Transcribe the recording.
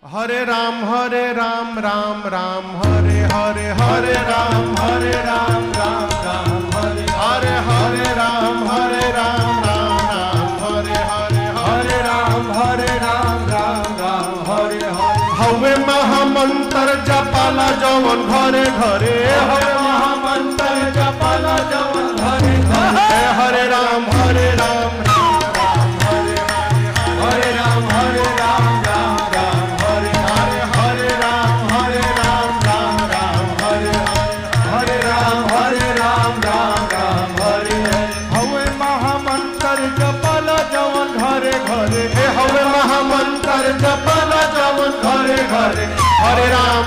हरे राम राम राम हरे हरे हरे राम राम हरे हरे राम राम हरे हरे राम राम हरे हरे हवे महामंत्र जपाला जवन घरे घरे हवे महामंत्र जपाला जवन घरे घरे हरे राम हरे राम हरे राम हरे राम हरे हरे राम राम हरे हरे राम हरे हवे महामंत्र जपाला जवन घरे घरे हवे महामंत्र जपाला जवन घरे घरे हरे राम